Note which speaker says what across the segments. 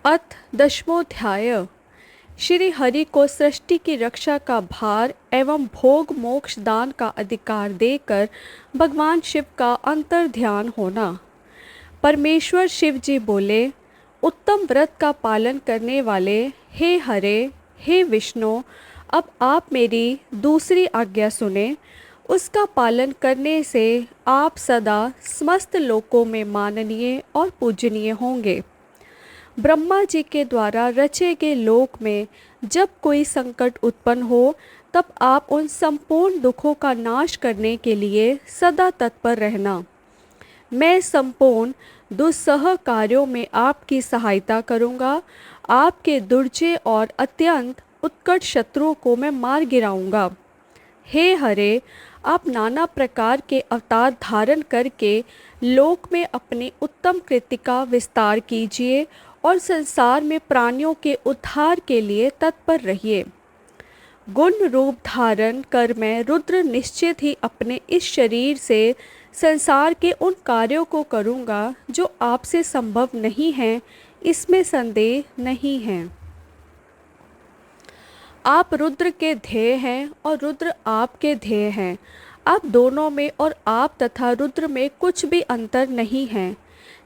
Speaker 1: अथ दशमोध्याय। श्री हरि को सृष्टि की रक्षा का भार एवं भोग मोक्ष दान का अधिकार देकर भगवान शिव का अंतर ध्यान होना। परमेश्वर शिव जी बोले, उत्तम व्रत का पालन करने वाले हे हरे, हे विष्णु, अब आप मेरी दूसरी आज्ञा सुने। उसका पालन करने से आप सदा समस्त लोकों में माननीय और पूजनीय होंगे। ब्रह्मा जी के द्वारा रचे गए लोक में जब कोई संकट उत्पन्न हो, तब आप उन संपूर्ण दुखों का नाश करने के लिए सदा तत्पर रहना। मैं संपूर्ण दुस्सह कार्यों में आपकी सहायता करूँगा। आपके दुर्जय और अत्यंत उत्कट शत्रुओं को मैं मार गिराऊंगा। हे हरे, आप नाना प्रकार के अवतार धारण करके लोक में अपने उत्तम कृत्य का विस्तार कीजिए और संसार में प्राणियों के उद्धार के लिए तत्पर रहिए। गुण रूप धारण कर मैं रुद्र निश्चित ही अपने इस शरीर से संसार के उन कार्यों को करूँगा जो आपसे संभव नहीं हैं, इसमें संदेह नहीं है। आप रुद्र के ध्येय हैं और रुद्र आपके ध्येय हैं। आप दोनों में और आप तथा रुद्र में कुछ भी अंतर नहीं है।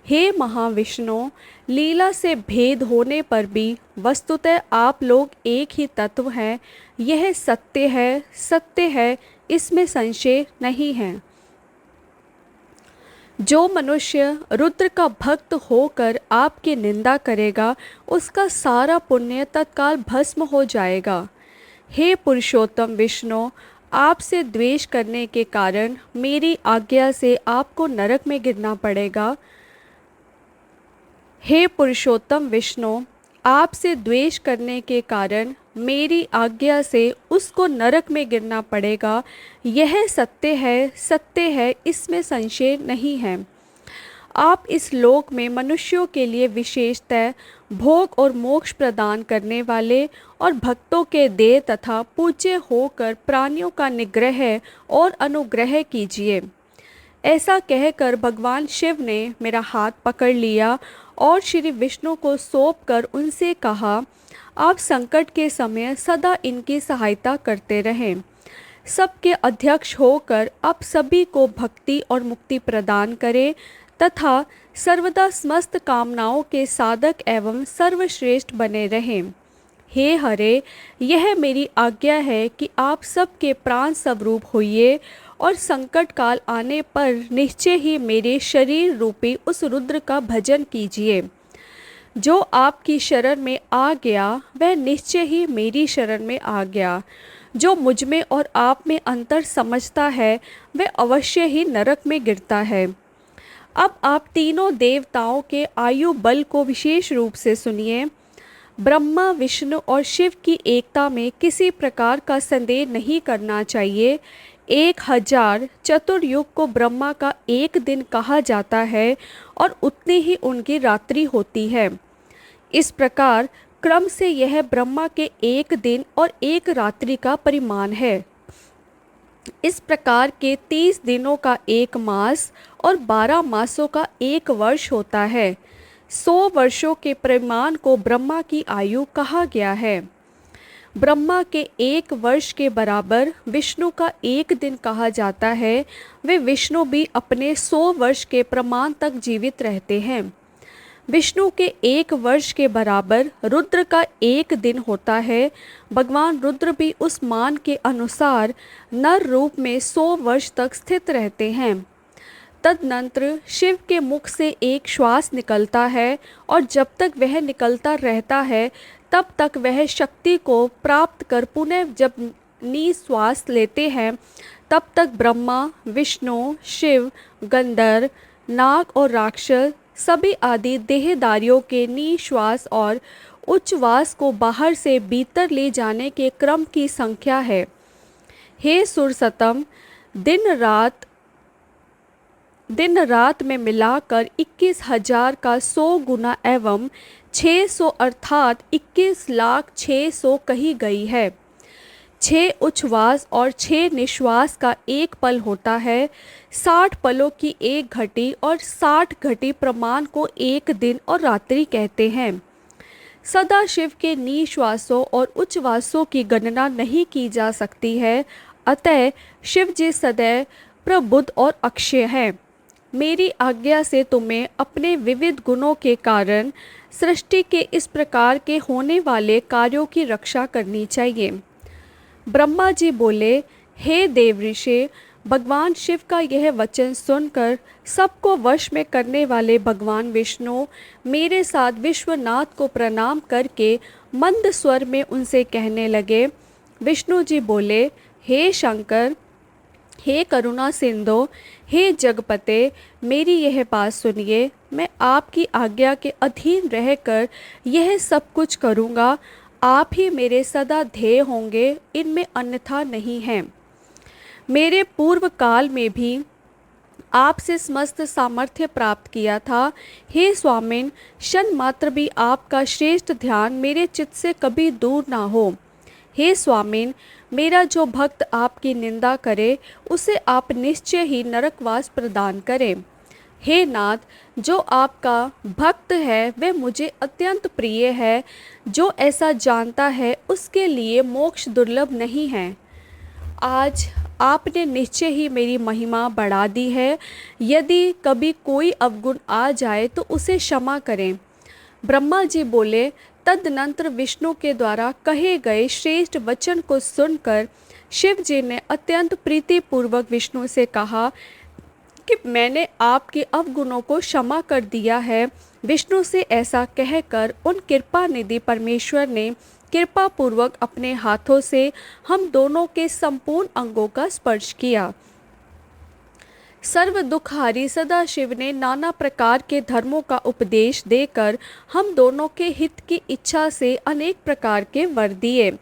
Speaker 1: हे महाविष्णु, लीला से भेद होने पर भी वस्तुतः आप लोग एक ही तत्व हैं। यह सत्य है, सत्य है, इसमें संशय नहीं है। जो मनुष्य रुद्र का भक्त होकर आपकी निंदा करेगा, उसका सारा पुण्य तत्काल भस्म हो जाएगा। हे पुरुषोत्तम विष्णु, आपसे द्वेष करने के कारण मेरी आज्ञा से आपको नरक में गिरना पड़ेगा। हे पुरुषोत्तम विष्णु, आपसे द्वेष करने के कारण मेरी आज्ञा से उसको नरक में गिरना पड़ेगा। यह सत्य है, सत्य है, इसमें संशय नहीं है। आप इस लोक में मनुष्यों के लिए विशेषतः भोग और मोक्ष प्रदान करने वाले और भक्तों के देह तथा पूज्य होकर प्राणियों का निग्रह और अनुग्रह कीजिए। ऐसा कहकर भगवान शिव ने मेरा हाथ पकड़ लिया और श्री विष्णु को सौंपकर उनसे कहा, आप संकट के समय सदा इनकी सहायता करते रहें। सबके अध्यक्ष होकर आप सभी को भक्ति और मुक्ति प्रदान करें तथा सर्वदा समस्त कामनाओं के साधक एवं सर्वश्रेष्ठ बने रहें। हे हरे, यह मेरी आज्ञा है कि आप सबके प्राण स्वरूप होइए और संकट काल आने पर निश्चय ही मेरे शरीर रूपी उस रुद्र का भजन कीजिए। जो आपकी शरण में आ गया वह निश्चय ही मेरी शरण में आ गया। जो मुझ में और आप में अंतर समझता है वह अवश्य ही नरक में गिरता है। अब आप तीनों देवताओं के आयु बल को विशेष रूप से सुनिए। ब्रह्मा, विष्णु और शिव की एकता में किसी प्रकार का संदेह नहीं करना चाहिए। 1000 चतुर्युग को ब्रह्मा का एक दिन कहा जाता है और उतनी ही उनकी रात्रि होती है। इस प्रकार क्रम से यह ब्रह्मा के एक दिन और एक रात्रि का परिमाण है। इस प्रकार के 30 दिनों का एक मास और 12 मासों का एक वर्ष होता है। 100 वर्षों के परिमाण को ब्रह्मा की आयु कहा गया है। ब्रह्मा के एक वर्ष के बराबर विष्णु का एक दिन कहा जाता है। वे विष्णु भी अपने 100 वर्ष के प्रमाण तक जीवित रहते हैं। विष्णु के एक वर्ष के बराबर रुद्र का एक दिन होता है। भगवान रुद्र भी उस मान के अनुसार नर रूप में 100 वर्ष तक स्थित रहते हैं। तदनंतर शिव के मुख से एक श्वास निकलता है और जब तक वह निकलता रहता है तब तक वह शक्ति को प्राप्त कर पुनः जब निश्वास लेते हैं तब तक ब्रह्मा, विष्णु, शिव, गंधर्व, नाग और राक्षस सभी आदि देहधारियों के निश्वास और उच्छ्वास को बाहर से भीतर ले जाने के क्रम की संख्या है। हे सुरसतम, दिन रात में मिलाकर 21,000 का 100 गुना एवं 600 अर्थात 21,06,000 कही गई है। 6 उच्छ्वास और 6 निश्वास का एक पल होता है। 60 पलों की एक घटी और 60 घटी प्रमाण को एक दिन और रात्रि कहते हैं। सदाशिव के निश्वासों और उच्छ्वासों की गणना नहीं की जा सकती है, अतः शिव जी सदैव प्रबुद्ध और अक्षय हैं। मेरी आज्ञा से तुम्हें अपने विविध गुणों के कारण सृष्टि के इस प्रकार के होने वाले कार्यों की रक्षा करनी चाहिए। ब्रह्मा जी बोले, हे देव ऋषि, भगवान शिव का यह वचन सुनकर सबको वश में करने वाले भगवान विष्णु मेरे साथ विश्वनाथ को प्रणाम करके मंद स्वर में उनसे कहने लगे। विष्णु जी बोले, हे शंकर, हे करुणा सिंधु, हे जगपते, मेरी यह बात सुनिए। मैं आपकी आज्ञा के अधीन रहकर यह सब कुछ करूँगा। आप ही मेरे सदा ध्येय होंगे, इनमें अन्यथा नहीं है। मेरे पूर्व काल में भी आपसे समस्त सामर्थ्य प्राप्त किया था। हे स्वामिन, क्षण मात्र भी आपका श्रेष्ठ ध्यान मेरे चित्त से कभी दूर ना हो। हे स्वामिन, मेरा जो भक्त आपकी निंदा करे उसे आप निश्चय ही नरकवास प्रदान करें। हे नाथ, जो आपका भक्त है वह मुझे अत्यंत प्रिय है। जो ऐसा जानता है उसके लिए मोक्ष दुर्लभ नहीं है। आज आपने निश्चय ही मेरी महिमा बढ़ा दी है। यदि कभी कोई अवगुण आ जाए तो उसे क्षमा करें। ब्रह्मा जी बोले, तदनंतर विष्णु के द्वारा कहे गए श्रेष्ठ वचन को सुनकर शिव जी ने अत्यंत प्रीतिपूर्वक विष्णु से कहा कि मैंने आपके अवगुणों को क्षमा कर दिया है। विष्णु से ऐसा कहकर उन कृपा निधि परमेश्वर ने कृपा पूर्वक अपने हाथों से हम दोनों के संपूर्ण अंगों का स्पर्श किया। सर्व दुखहारी सदाशिव ने नाना प्रकार के धर्मों का उपदेश देकर हम दोनों के हित की इच्छा से अनेक प्रकार के वर दिए।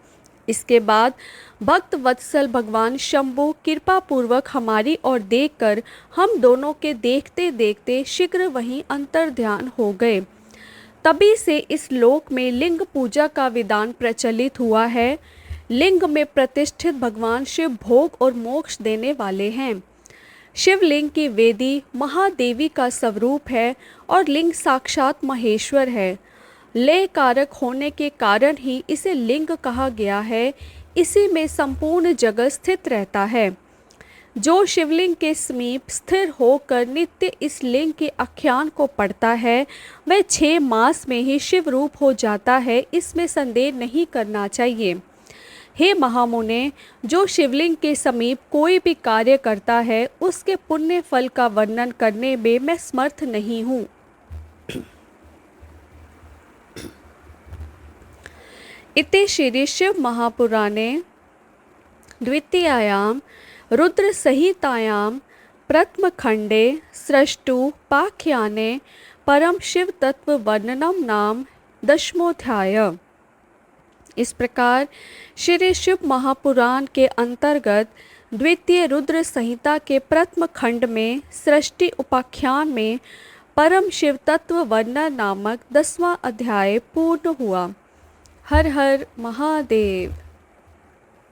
Speaker 1: इसके बाद भक्त वत्सल भगवान शंभु कृपा पूर्वक हमारी ओर देखकर हम दोनों के देखते देखते शीघ्र वहीं अंतर्ध्यान हो गए। तभी से इस लोक में लिंग पूजा का विधान प्रचलित हुआ है। लिंग में प्रतिष्ठित भगवान शिव भोग और मोक्ष देने वाले हैं। शिवलिंग की वेदी महादेवी का स्वरूप है और लिंग साक्षात महेश्वर है। लय कारक होने के कारण ही इसे लिंग कहा गया है। इसी में संपूर्ण जगत स्थित रहता है। जो शिवलिंग के समीप स्थिर होकर नित्य इस लिंग के आख्यान को पढ़ता है वह 6 मास में ही शिव रूप हो जाता है, इसमें संदेह नहीं करना चाहिए। हे महामुने, जो शिवलिंग के समीप कोई भी कार्य करता है उसके पुण्य फल का वर्णन करने में मैं समर्थ नहीं हूँ। इति श्री शिव महापुराणे द्वितीयायां रुद्र संहितायां प्रथम खंडे सृष्टुपाख्याने परम शिव तत्व वर्णनम नाम 10वां। इस प्रकार श्री शिव महापुराण के अंतर्गत द्वितीय रुद्र संहिता के प्रथम खंड में सृष्टि उपाख्यान में परम शिव तत्व वर्णन नामक 10वां अध्याय पूर्ण हुआ। हर हर महादेव।